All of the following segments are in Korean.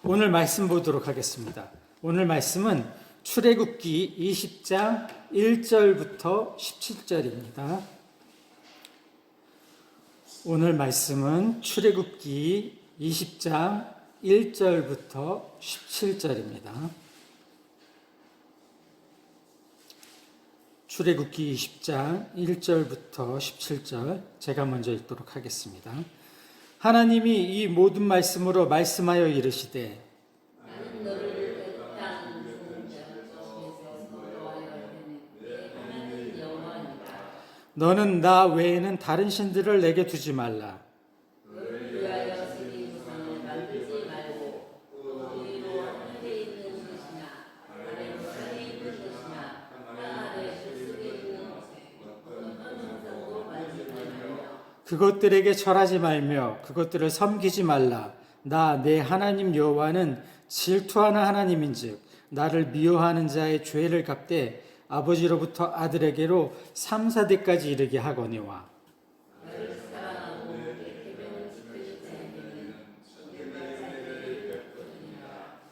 오늘 말씀 보도록 하겠습니다. 오늘 말씀은 출애굽기 20장 1절부터 17절입니다. 오늘 말씀은 출애굽기 20장 1절부터 17절입니다. 출애굽기 20장 1절부터 17절 제가 먼저 읽도록 하겠습니다. 하나님이 이 모든 말씀으로 말씀하여 이르시되 나는 너를 그 땅 좋은 자를 중에서 선호하여 하는 내 하나님 여호와니라. 너는 나 외에는 다른 신들을 내게 두지 말라. 너를 위하여 새긴 우상을 만들지 말고 또 위로 하늘에 있는 것이나 아래 산에 있는 것이나 땅 아래 들속에 있는 어떤 우상도 만들지 말며 그것들에게 절하지 말며 그것들을 섬기지 말라. 나 내 하나님 여호와는 질투하는 하나님인즉 나를 미워하는 자의 죄를 갚되 아버지로부터 아들에게로 3, 4대까지 이르게 하거니와. 너를 사랑하고 내 계명을 지키는 자에게는 내가 자기를 베푸리라.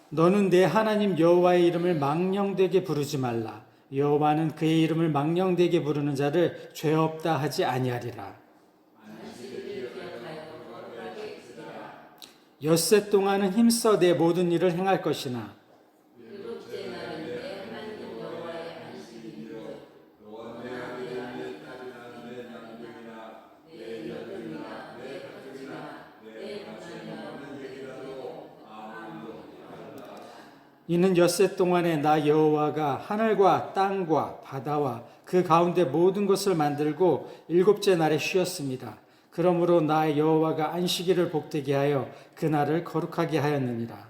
너는 내 하나님 여호와의 이름을 망령되게 부르지 말라. 여호와는 그의 이름을 망령되게 부르는 자를 죄 없다 하지 아니하리라. 엿새 동안은 힘써 내 모든 일을 행할 것이나 일곱째 날은 내 하나님 여호와의 안식일이요 너와 내 아들이나 내 딸이나 내 남편이나 내 여종이나 내 가족이나 내 가장이나 누구에게도 아무도 하라. 이는 엿새 동안에 나 여호와가 하늘과 땅과 바다와 그 가운데 모든 것을 만들고 일곱째 날에 쉬었습니다. 그러므로 나 여호와가 안식일을 복되게 하여 그 날을 거룩하게 하였느니라.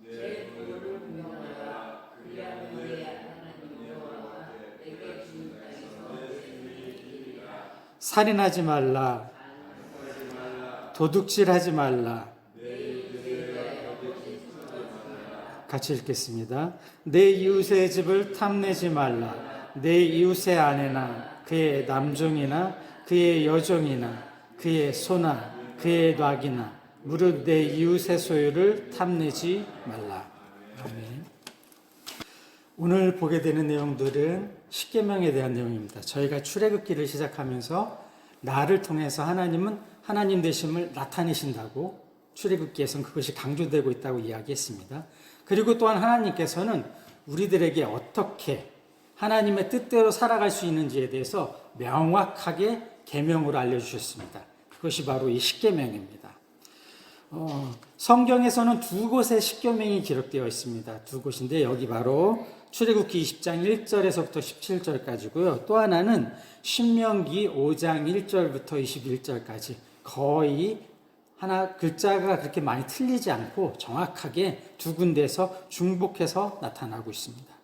내 부모를 명하라. 그리하면 내 하나님 여호와가 내게 준 땅에서 생명이리라. 살인하지 말라. 도둑질하지 말라. 같이 읽겠습니다. 내 이웃의 집을 탐내지 말라. 내 이웃의 아내나 그의 남종이나 그의 여종이나 그의 소나 그의 낙이나 무릇 내 이웃의 소유를 탐내지 말라. 아멘. 오늘 보게 되는 내용들은 십계명에 대한 내용입니다. 저희가 출애굽기를 시작하면서 나를 통해서 하나님은 하나님 되심을 나타내신다고 출애굽기에서는 그것이 강조되고 있다고 이야기했습니다. 그리고 또한 하나님께서는 우리들에게 어떻게 하나님의 뜻대로 살아갈 수 있는지에 대해서 명확하게 계명으로 알려주셨습니다. 그것이 바로 이 십계명입니다. 성경에서는 두 곳의 십계명이 기록되어 있습니다. 두 곳인데 여기 바로 출애굽기 20장 1절에서부터 17절까지고요. 또 하나는 신명기 5장 1절부터 21절까지 거의 하나 글자가 그렇게 많이 틀리지 않고 정확하게 두 군데에서 중복해서 나타나고 있습니다.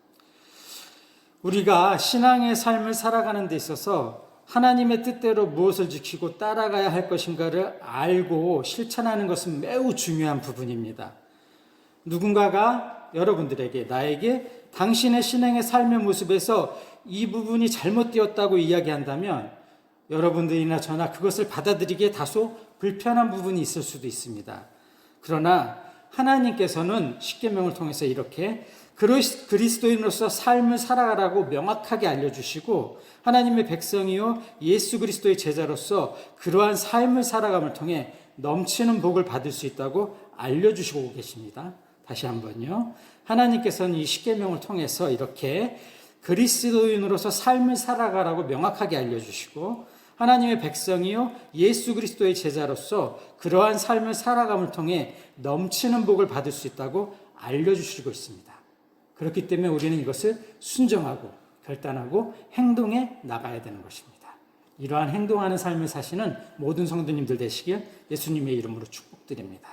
우리가 신앙의 삶을 살아가는 데 있어서 하나님의 뜻대로 무엇을 지키고 따라가야 할 것인가를 알고 실천하는 것은 매우 중요한 부분입니다. 누군가가 여러분들에게 나에게 당신의 신앙의 삶의 모습에서 이 부분이 잘못되었다고 이야기한다면 여러분들이나 저나 그것을 받아들이기에 다소 불편한 부분이 있을 수도 있습니다. 그러나 하나님께서는 십계명을 통해서 이렇게 그리스도인으로서 삶을 살아가라고 명확하게 알려주시고 하나님의 백성이요 예수 그리스도의 제자로서 그러한 삶을 살아감을 통해 넘치는 복을 받을 수 있다고 알려주시고 계십니다. 다시 한번요. 하나님께서는 이 십계명을 통해서 이렇게 그리스도인으로서 삶을 살아가라고 명확하게 알려주시고 하나님의 백성이요 예수 그리스도의 제자로서 그러한 삶을 살아감을 통해 넘치는 복을 받을 수 있다고 알려주시고 있습니다. 그렇기 때문에 우리는 이것을 순종하고 결단하고 행동해 나가야 되는 것입니다. 이러한 행동하는 삶을 사시는 모든 성도님들 되시길 예수님의 이름으로 축복드립니다.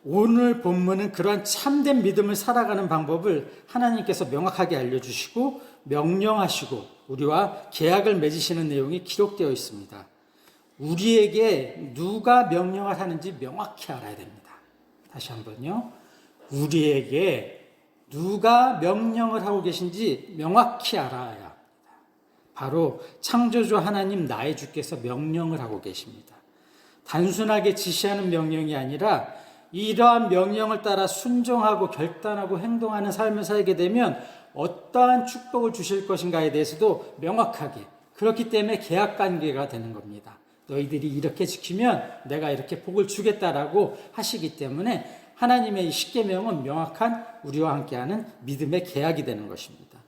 오늘 본문은 그러한 참된 믿음을 살아가는 방법을 하나님께서 명확하게 알려주시고 명령하시고 우리와 계약을 맺으시는 내용이 기록되어 있습니다. 우리에게 누가 명령을 하는지 명확히 알아야 됩니다. 다시 한번요. 우리에게 누가 명령을 하고 계신지 명확히 알아야 합니다. 바로 창조주 하나님 나의 주께서 명령을 하고 계십니다. 단순하게 지시하는 명령이 아니라 이러한 명령을 따라 순종하고 결단하고 행동하는 삶을 살게 되면 어떠한 축복을 주실 것인가에 대해서도 명확하게, 그렇기 때문에 계약 관계가 되는 겁니다. 너희들이 이렇게 지키면 내가 이렇게 복을 주겠다라고 하시기 때문에 하나님의 이 십계명은 명확한 우리와 함께하는 믿음의 계약이 되는 것입니다.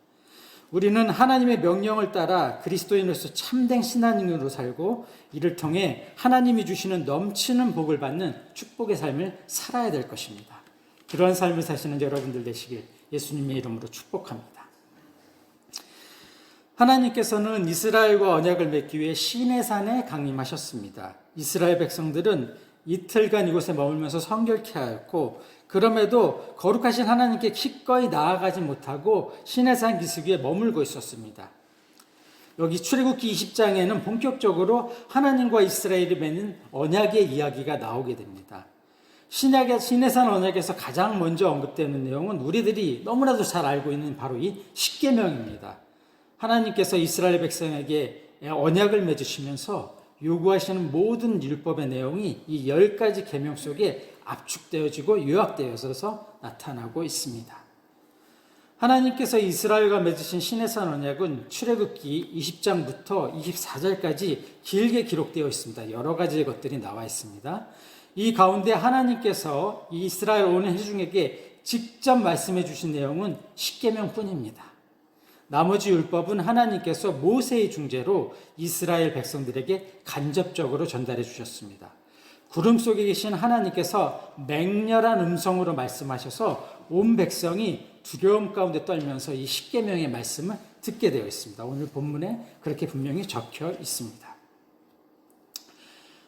우리는 하나님의 명령을 따라 그리스도인으로서 참된 신앙인으로 살고 이를 통해 하나님이 주시는 넘치는 복을 받는 축복의 삶을 살아야 될 것입니다. 그런 삶을 사시는 여러분들 되시길 예수님의 이름으로 축복합니다. 하나님께서는 이스라엘과 언약을 맺기 위해 시내산에 강림하셨습니다. 이스라엘 백성들은 이틀간 이곳에 머물면서 성결케 하였고 그럼에도 거룩하신 하나님께 기꺼이 나아가지 못하고 시내산 기슭 위에 머물고 있었습니다. 여기 출애굽기 20장에는 본격적으로 하나님과 이스라엘이 맺는 언약의 이야기가 나오게 됩니다. 시내산 언약에서 가장 먼저 언급되는 내용은 우리들이 너무나도 잘 알고 있는 바로 이 십계명입니다. 하나님께서 이스라엘 백성에게 언약을 맺으시면서 요구하시는 모든 율법의 내용이 이 10가지 계명 속에 압축되어지고 요약되어서 나타나고 있습니다. 하나님께서 이스라엘과 맺으신 시내산 언약은 출애굽기 20장부터 24절까지 길게 기록되어 있습니다. 여러 가지 것들이 나와 있습니다. 이 가운데 하나님께서 이스라엘 온 회중에게 직접 말씀해 주신 내용은 십계명뿐입니다. 나머지 율법은 하나님께서 모세의 중재로 이스라엘 백성들에게 간접적으로 전달해 주셨습니다. 구름 속에 계신 하나님께서 맹렬한 음성으로 말씀하셔서 온 백성이 두려움 가운데 떨면서 이 십계명의 말씀을 듣게 되어 있습니다. 오늘 본문에 그렇게 분명히 적혀 있습니다.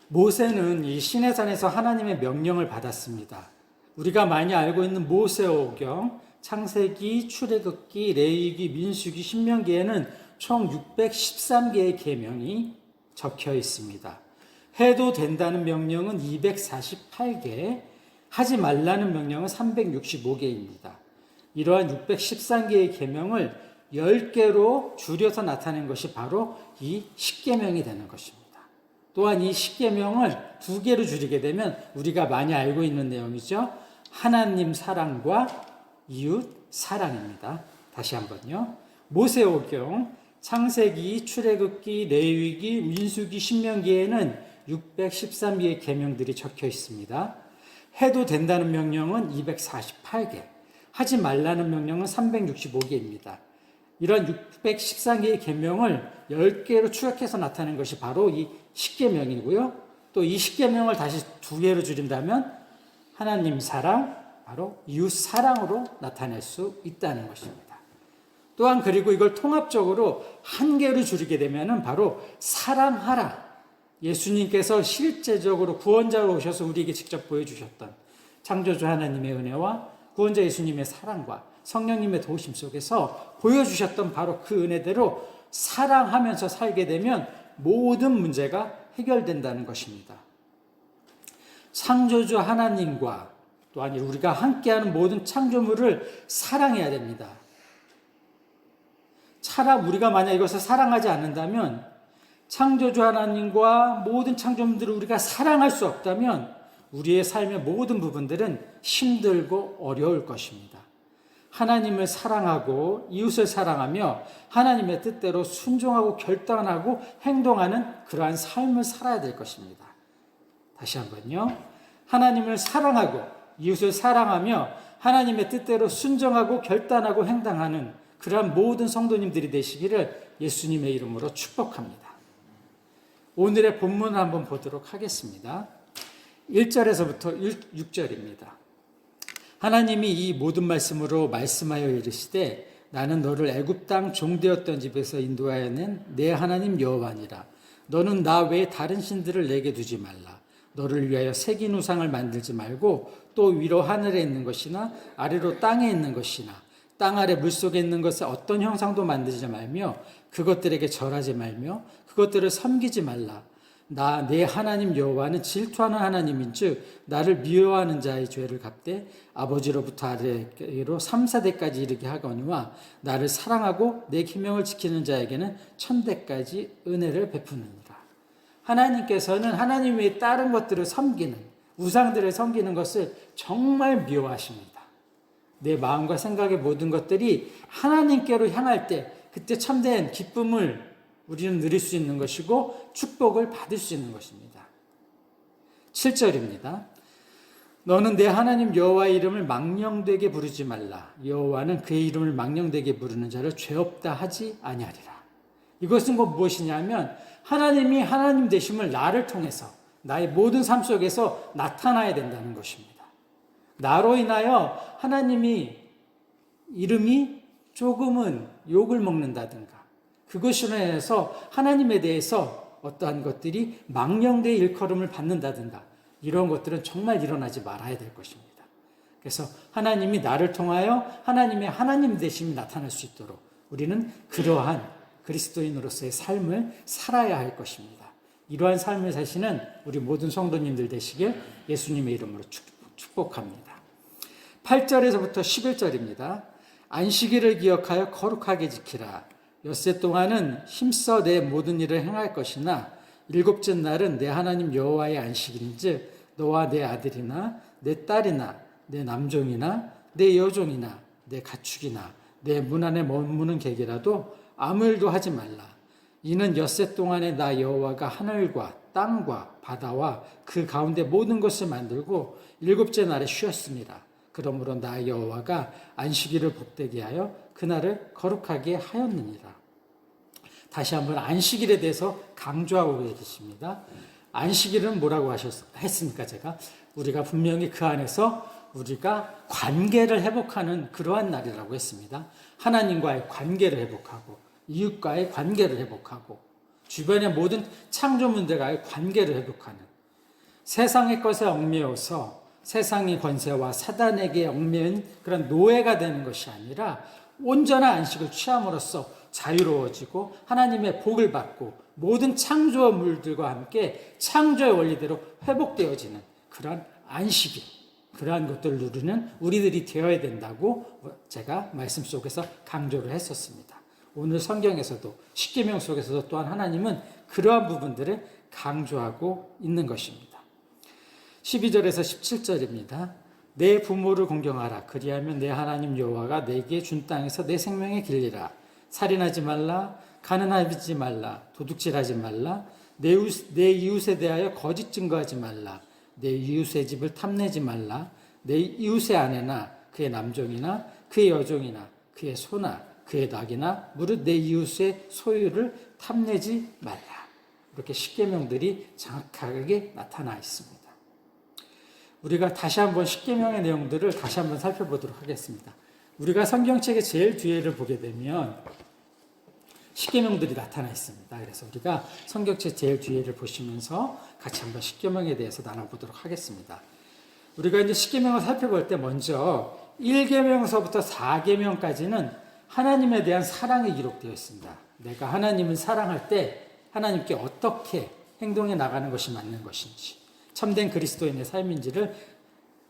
모세는 이 시내산에서 하나님의 명령을 받았습니다. 우리가 많이 알고 있는 모세오경, 창세기, 출애굽기, 레위기, 민수기, 신명기에는 총 613개의 계명이 적혀 있습니다. 해도 된다는 명령은 248개, 하지 말라는 명령은 365개입니다. 이러한 613개의 계명을 10개로 줄여서 나타낸 것이 바로 이 십계명이 되는 것입니다. 또한 이 십계명을 2개로 줄이게 되면 우리가 많이 알고 있는 내용이죠. 하나님 사랑과 이웃 사랑입니다. 다시 한번요. 모세오경, 창세기, 출애굽기, 레위기, 민수기, 신명기에는 613개의 계명들이 적혀 있습니다. 해도 된다는 명령은 248개, 하지 말라는 명령은 365개입니다. 이런 613개의 계명을 10개로 추격해서 나타낸 것이 바로 이 십계명이고요. 또 이 십계명을 다시 2개로 줄인다면 하나님 사랑, 바로 이웃 사랑으로 나타낼 수 있다는 것입니다. 또한 그리고 이걸 통합적으로 1개로 줄이게 되면 바로 사랑하라. 예수님께서 실제적으로 구원자로 오셔서 우리에게 직접 보여주셨던 창조주 하나님의 은혜와 구원자 예수님의 사랑과 성령님의 도우심 속에서 보여주셨던 바로 그 은혜대로 사랑하면서 살게 되면 모든 문제가 해결된다는 것입니다. 창조주 하나님과 또한 우리가 함께하는 모든 창조물을 사랑해야 됩니다. 우리가 만약 이것을 사랑하지 않는다면, 창조주 하나님과 모든 창조물들을 우리가 사랑할 수 없다면 우리의 삶의 모든 부분들은 힘들고 어려울 것입니다. 하나님을 사랑하고 이웃을 사랑하며 하나님의 뜻대로 순종하고 결단하고 행동하는 그러한 삶을 살아야 될 것입니다. 다시 한번요. 하나님을 사랑하고 이웃을 사랑하며 하나님의 뜻대로 순종하고 결단하고 행동하는 그러한 모든 성도님들이 되시기를 예수님의 이름으로 축복합니다. 오늘의 본문을 한번 보도록 하겠습니다. 1절에서부터 6절입니다. 하나님이 이 모든 말씀으로 말씀하여 이르시되 나는 너를 애굽 땅 종되었던 집에서 인도하여 낸 내 하나님 여호와니라. 너는 나 외에 다른 신들을 내게 두지 말라. 너를 위하여 새긴 우상을 만들지 말고 또 위로 하늘에 있는 것이나 아래로 땅에 있는 것이나 땅 아래 물속에 있는 것에 어떤 형상도 만들지 말며 그것들에게 절하지 말며 그것들을 섬기지 말라. 나 내 하나님 여호와는 질투하는 하나님인즉 나를 미워하는 자의 죄를 갚되 아버지로부터 아래로 3, 4대까지 이르게 하거니와 나를 사랑하고 내 계명을 지키는 자에게는 1000대까지 은혜를 베푸느니라. 하나님께서는 하나님 외에 다른 것들을 섬기는, 우상들을 섬기는 것을 정말 미워하십니다. 내 마음과 생각의 모든 것들이 하나님께로 향할 때 그때 참된 기쁨을 우리는 누릴 수 있는 것이고 축복을 받을 수 있는 것입니다. 7절입니다. 너는 내 하나님 여호와의 이름을 망령되게 부르지 말라. 여호와는 그의 이름을 망령되게 부르는 자를 죄 없다 하지 아니하리라. 이것은 무엇이냐면 하나님이 하나님 되심을 나를 통해서 나의 모든 삶 속에서 나타나야 된다는 것입니다. 나로 인하여 하나님이 이름이 조금은 욕을 먹는다든가 그것으로 인해서 하나님에 대해서 어떠한 것들이 망령되이 일컬음을 받는다든가 이런 것들은 정말 일어나지 말아야 될 것입니다. 그래서 하나님이 나를 통하여 하나님의 하나님 되심이 나타날 수 있도록 우리는 그러한 그리스도인으로서의 삶을 살아야 할 것입니다. 이러한 삶을 사시는 우리 모든 성도님들 되시길 예수님의 이름으로 축복합니다. 8절에서부터 11절입니다. 안식일을 기억하여 거룩하게 지키라. 엿새 동안은 힘써 내 모든 일을 행할 것이나 일곱째 날은 내 하나님 여호와의 안식일인즉 너와 내 아들이나 내 딸이나 내 남종이나 내 여종이나 내 가축이나 내 문 안에 머무는 객이라도 아무 일도 하지 말라. 이는 엿새 동안에 나 여호와가 하늘과 땅과 바다와 그 가운데 모든 것을 만들고 일곱째 날에 쉬었습니다. 그러므로 나 여호와가 안식일을 복되게 하여 그날을 거룩하게 하였느니라. 다시 한번 안식일에 대해서 강조하고 계십니다. 안식일은 뭐라고 했습니까? 제가 우리가 분명히 그 안에서 우리가 관계를 회복하는 그러한 날이라고 했습니다. 하나님과의 관계를 회복하고 이웃과의 관계를 회복하고 주변의 모든 창조물들과의 관계를 회복하는 세상의 것에 얽매여서 세상의 권세와 사단에게 얽매인 그런 노예가 되는 것이 아니라 온전한 안식을 취함으로써 자유로워지고 하나님의 복을 받고 모든 창조물들과 함께 창조의 원리대로 회복되어지는 그런 안식일, 그러한 것들을 누리는 우리들이 되어야 된다고 제가 말씀 속에서 강조를 했었습니다. 오늘 성경에서도 십계명 속에서도 또한 하나님은 그러한 부분들을 강조하고 있는 것입니다. 12절에서 17절입니다. 내 부모를 공경하라. 그리하면 내 하나님 여호와가 내게 준 땅에서 내 생명의 길리라. 살인하지 말라. 가늠하지 말라. 도둑질하지 말라. 내 이웃에 대하여 거짓 증거하지 말라. 내 이웃의 집을 탐내지 말라. 내 이웃의 아내나 그의 남종이나 그의 여종이나 그의 소나 그의 낙이나 무릇 내 이웃의 소유를 탐내지 말라. 이렇게 십계명들이 정확하게 나타나 있습니다. 우리가 다시 한번 십계명의 내용들을 다시 한번 살펴보도록 하겠습니다. 우리가 성경책의 제일 뒤에를 보게 되면 십계명들이 나타나 있습니다. 그래서 우리가 성경책 제일 뒤에를 보시면서 같이 한번 십계명에 대해서 나눠보도록 하겠습니다. 우리가 이제 십계명을 살펴볼 때 먼저 1계명서부터 4계명까지는 하나님에 대한 사랑이 기록되어 있습니다. 내가 하나님을 사랑할 때 하나님께 어떻게 행동해 나가는 것이 맞는 것인지 참된 그리스도인의 삶인지를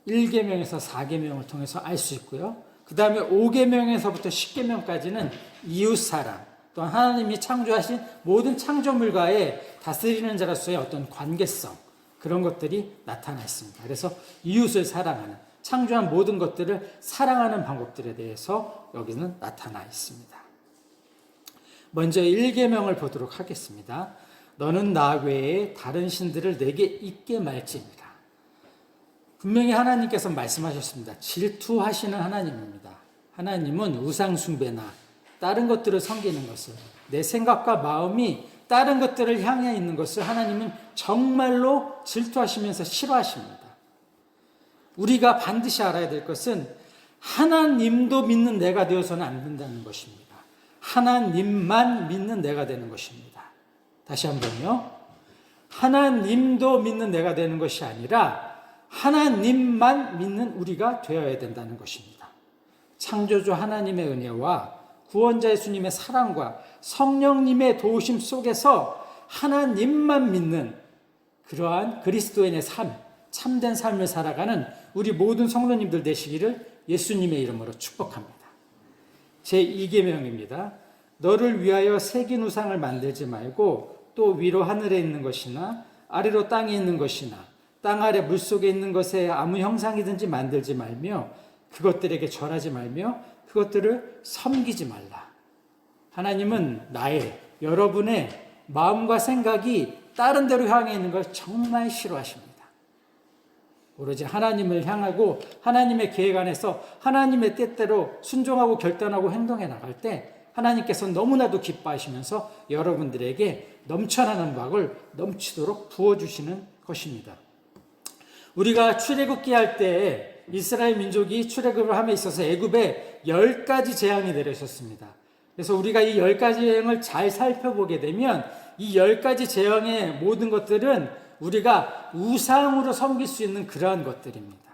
1계명에서 4계명을 통해서 알 수 있고요. 그 다음에 5계명에서부터 10계명까지는 이웃사랑, 또한 하나님이 창조하신 모든 창조물과의 다스리는 자로서의 어떤 관계성, 그런 것들이 나타나 있습니다. 그래서 이웃을 사랑하는, 창조한 모든 것들을 사랑하는 방법들에 대해서 여기는 나타나 있습니다. 먼저 1계명을 보도록 하겠습니다. 너는 나 외에 다른 신들을 내게 있게 말지니라. 분명히 하나님께서 말씀하셨습니다. 질투하시는 하나님입니다. 하나님은 우상 숭배나 다른 것들을 섬기는 것을, 내 생각과 마음이 다른 것들을 향해 있는 것을 하나님은 정말로 질투하시면서 싫어하십니다. 우리가 반드시 알아야 될 것은 하나님도 믿는 내가 되어서는 안 된다는 것입니다. 하나님만 믿는 내가 되는 것입니다. 다시 한번요. 하나님도 믿는 내가 되는 것이 아니라 하나님만 믿는 우리가 되어야 된다는 것입니다. 창조주 하나님의 은혜와 구원자 예수님의 사랑과 성령님의 도우심 속에서 하나님만 믿는 그러한 그리스도인의 삶, 참된 삶을 살아가는 우리 모든 성도님들 되시기를 예수님의 이름으로 축복합니다. 제2계명입니다. 너를 위하여 새긴 우상을 만들지 말고 또 위로 하늘에 있는 것이나 아래로 땅에 있는 것이나 땅 아래 물속에 있는 것에 아무 형상이든지 만들지 말며 그것들에게 절하지 말며 그것들을 섬기지 말라. 하나님은 여러분의 마음과 생각이 다른 데로 향해 있는 걸 정말 싫어하십니다. 오로지 하나님을 향하고 하나님의 계획 안에서 하나님의 뜻대로 순종하고 결단하고 행동해 나갈 때 하나님께서 너무나도 기뻐하시면서 여러분들에게 넘쳐나는 박을 넘치도록 부어주시는 것입니다. 우리가 출애굽기 할 때 이스라엘 민족이 출애굽을 함에 있어서 애굽에 10가지 재앙이 내려졌습니다. 그래서 우리가 이 10가지 재앙을 잘 살펴보게 되면 이 10가지 재앙의 모든 것들은 우리가 우상으로 섬길 수 있는 그러한 것들입니다.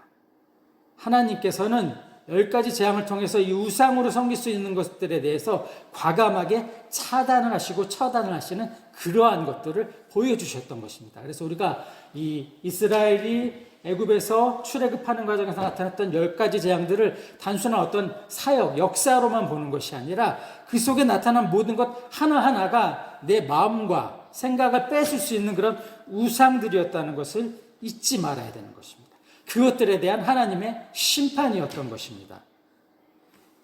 하나님께서는 10가지 재앙을 통해서 이 우상으로 섬길 수 있는 것들에 대해서 과감하게 차단을 하시고 처단을 하시는 그러한 것들을 보여주셨던 것입니다. 그래서 우리가 이 이스라엘이 애굽에서 출애굽하는 과정에서 나타났던 10가지 재앙들을 단순한 어떤 사역, 역사로만 보는 것이 아니라 그 속에 나타난 모든 것 하나하나가 내 마음과 생각을 뺏을 수 있는 그런 우상들이었다는 것을 잊지 말아야 되는 것입니다. 그것들에 대한 하나님의 심판이었던 것입니다.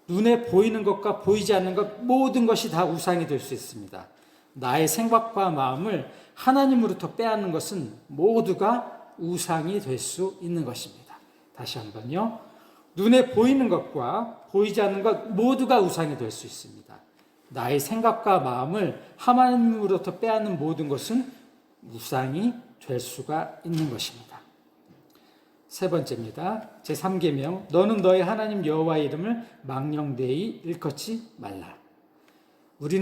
눈에 보이는 것과 보이지 않는 것 모든 것이 다 우상이 될 수 있습니다. 나의 생각과 마음을 하나님으로부터 빼앗는 것은 모두가 우상이 될 수 있는 것입니다. 다시 한번요. 눈에 보이는 것과 보이지 않는 것 모두가 우상이 될 수 있습니다. 나의 생각과 마음을 하나님으로부터 빼앗는 모든 것은 우상이 될 수가 있는 것입니다. 세 번째입니다. 제3계명 너는 너의 하나님 여호와의 이름을 망령되이 일컫지 말라. 우리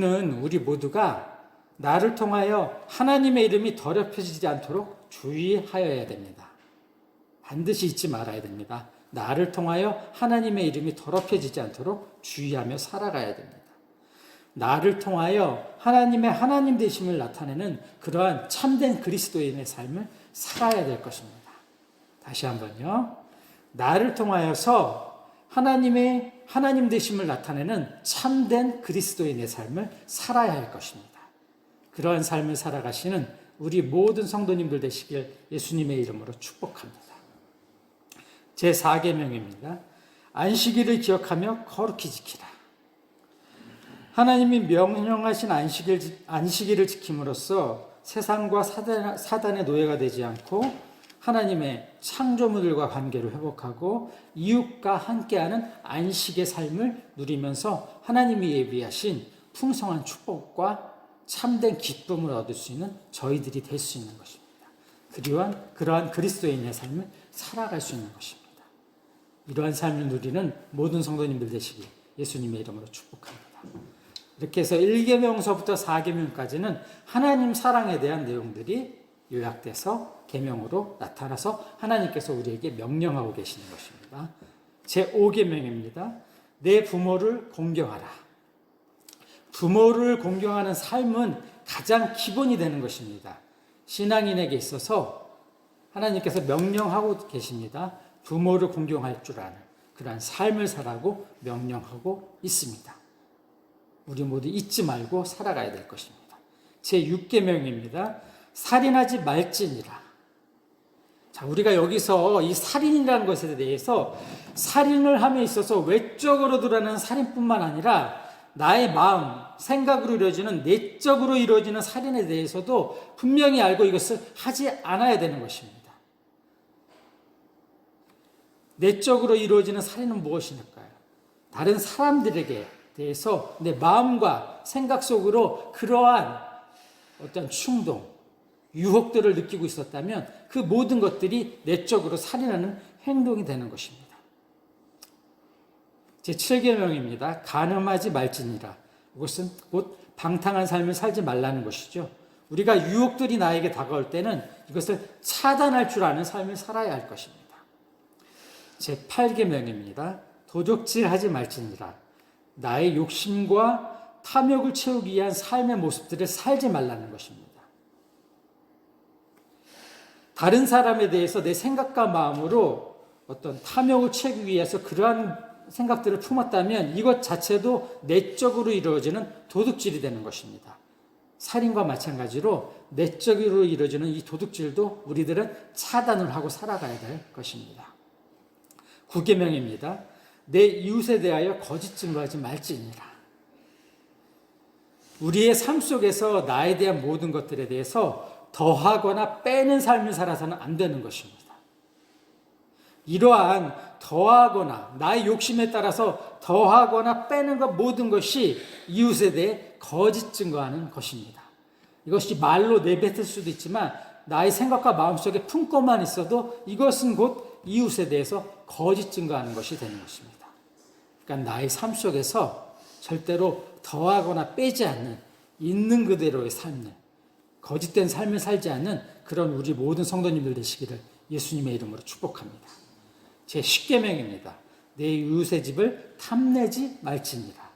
모두가 나를 통하여 하나님의 이름이 더럽혀지지 않도록 주의하여야 됩니다. 반드시 잊지 말아야 됩니다. 나를 통하여 하나님의 이름이 더럽혀지지 않도록 주의하며 살아가야 됩니다. 나를 통하여 하나님의 하나님 되심을 나타내는 그러한 참된 그리스도인의 삶을 살아야 될 것입니다. 다시 한번요. 나를 통하여서 하나님의 하나님 되심을 나타내는 참된 그리스도인의 삶을 살아야 할 것입니다. 그러한 삶을 살아가시는 우리 모든 성도님들 되시길 예수님의 이름으로 축복합니다. 제4계명입니다. 안식일을 기억하며 거룩히 지키라. 하나님이 명령하신 안식일을 지킴으로써 세상과 사단의 노예가 되지 않고 하나님의 창조물들과 관계를 회복하고 이웃과 함께하는 안식의 삶을 누리면서 하나님이 예비하신 풍성한 축복과 참된 기쁨을 얻을 수 있는 저희들이 될 수 있는 것입니다. 그러한 그리스도인의 삶을 살아갈 수 있는 것입니다. 이러한 삶을 누리는 모든 성도님들 되시길 예수님의 이름으로 축복합니다. 이렇게 해서 1계명서부터 4계명까지는 하나님 사랑에 대한 내용들이 요약돼서 계명으로 나타나서 하나님께서 우리에게 명령하고 계시는 것입니다. 제5계명입니다. 내 부모를 공경하라. 부모를 공경하는 삶은 가장 기본이 되는 것입니다. 신앙인에게 있어서 하나님께서 명령하고 계십니다. 부모를 공경할 줄 아는 그러한 삶을 살라고 명령하고 있습니다. 우리 모두 잊지 말고 살아가야 될 것입니다. 제6계명입니다. 살인하지 말지니라. 자, 우리가 여기서 이 살인이라는 것에 대해서 살인을 함에 있어서 외적으로 드러나는 살인뿐만 아니라 나의 마음, 생각으로 이루어지는 내적으로 이루어지는 살인에 대해서도 분명히 알고 이것을 하지 않아야 되는 것입니다. 내적으로 이루어지는 살인은 무엇일까요? 다른 사람들에게 대해서 내 마음과 생각 속으로 그러한 어떤 충동, 유혹들을 느끼고 있었다면 그 모든 것들이 내적으로 살인하는 행동이 되는 것입니다. 제7계명입니다. 간음하지 말지니라. 이것은 곧 방탕한 삶을 살지 말라는 것이죠. 우리가 유혹들이 나에게 다가올 때는 이것을 차단할 줄 아는 삶을 살아야 할 것입니다. 제8계명입니다. 도적질하지 말지니라. 나의 욕심과 탐욕을 채우기 위한 삶의 모습들을 살지 말라는 것입니다. 다른 사람에 대해서 내 생각과 마음으로 어떤 탐욕을 채우기 위해서 그러한 생각들을 품었다면 이것 자체도 내적으로 이루어지는 도둑질이 되는 것입니다. 살인과 마찬가지로 내적으로 이루어지는 이 도둑질도 우리들은 차단을 하고 살아가야 될 것입니다. 9계명입니다. 내 이웃에 대하여 거짓 증거하지 말지니라. 우리의 삶 속에서 나에 대한 모든 것들에 대해서 더하거나 빼는 삶을 살아서는 안 되는 것입니다. 이러한 더하거나 나의 욕심에 따라서 더하거나 빼는 것 모든 것이 이웃에 대해 거짓 증거하는 것입니다. 이것이 말로 내뱉을 수도 있지만 나의 생각과 마음속에 품고만 있어도 이것은 곧 이웃에 대해서 거짓 증거하는 것이 되는 것입니다. 그러니까 나의 삶 속에서 절대로 더하거나 빼지 않는 있는 그대로의 삶을, 거짓된 삶을 살지 않는 그런 우리 모든 성도님들 되시기를 예수님의 이름으로 축복합니다. 제 10계명입니다. 내 이웃의 집을 탐내지 말지니라.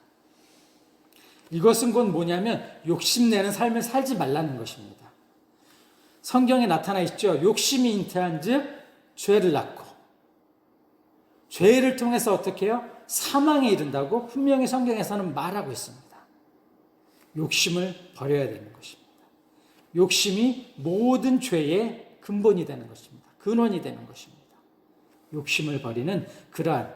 이것은 곧 뭐냐면 욕심내는 삶을 살지 말라는 것입니다. 성경에 나타나 있죠. 욕심이 잉태한 즉 죄를 낳고, 죄를 통해서 어떻게 해요? 사망에 이른다고 분명히 성경에서는 말하고 있습니다. 욕심을 버려야 되는 것입니다. 욕심이 모든 죄의 근본이 되는 것입니다. 근원이 되는 것입니다. 욕심을 버리는 그러한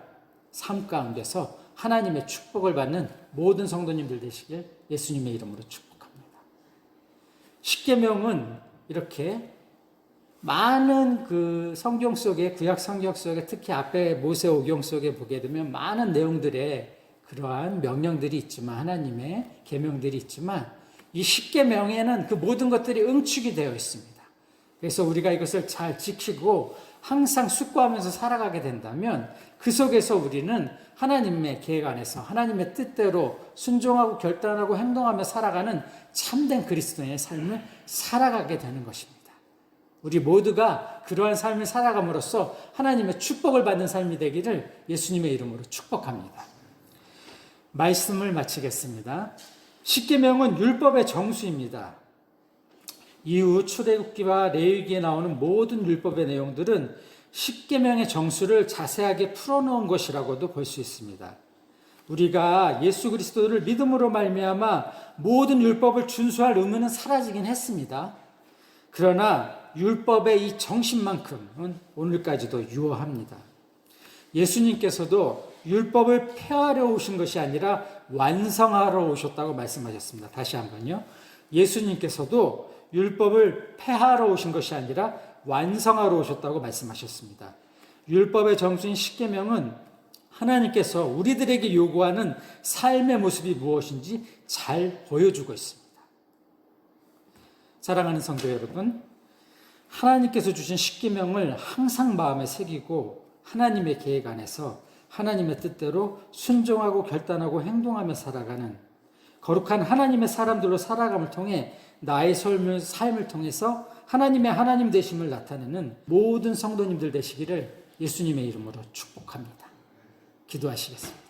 삶 가운데서 하나님의 축복을 받는 모든 성도님들 되시길 예수님의 이름으로 축복합니다. 10계명은 이렇게 많은 그 성경 속에, 구약 성경 속에, 특히 앞에 모세오경 속에 보게 되면 많은 내용들의 그러한 명령들이 있지만, 하나님의 계명들이 있지만 이 10계명에는 그 모든 것들이 응축이 되어 있습니다. 그래서 우리가 이것을 잘 지키고 항상 숙고하면서 살아가게 된다면 그 속에서 우리는 하나님의 계획 안에서 하나님의 뜻대로 순종하고 결단하고 행동하며 살아가는 참된 그리스도인의 삶을 살아가게 되는 것입니다. 우리 모두가 그러한 삶을 살아감으로써 하나님의 축복을 받는 삶이 되기를 예수님의 이름으로 축복합니다. 말씀을 마치겠습니다. 10계명은 율법의 정수입니다. 이후 출애굽기와 레위기에 나오는 모든 율법의 내용들은 10계명의 정수를 자세하게 풀어놓은 것이라고도 볼 수 있습니다. 우리가 예수 그리스도를 믿음으로 말미암아 모든 율법을 준수할 의무는 사라지긴 했습니다. 그러나 율법의 이 정신만큼은 오늘까지도 유효합니다. 예수님께서도 율법을 폐하려 오신 것이 아니라 완성하러 오셨다고 말씀하셨습니다. 다시 한번요. 예수님께서도 율법을 폐하러 오신 것이 아니라 완성하러 오셨다고 말씀하셨습니다. 율법의 정수인 10계명은 하나님께서 우리들에게 요구하는 삶의 모습이 무엇인지 잘 보여주고 있습니다. 사랑하는 성도 여러분, 하나님께서 주신 10계명을 항상 마음에 새기고 하나님의 계획 안에서 하나님의 뜻대로 순종하고 결단하고 행동하며 살아가는 거룩한 하나님의 사람들로 살아감을 통해 나의 삶을 통해서 하나님의 하나님 되심을 나타내는 모든 성도님들 되시기를 예수님의 이름으로 축복합니다. 기도하시겠습니다.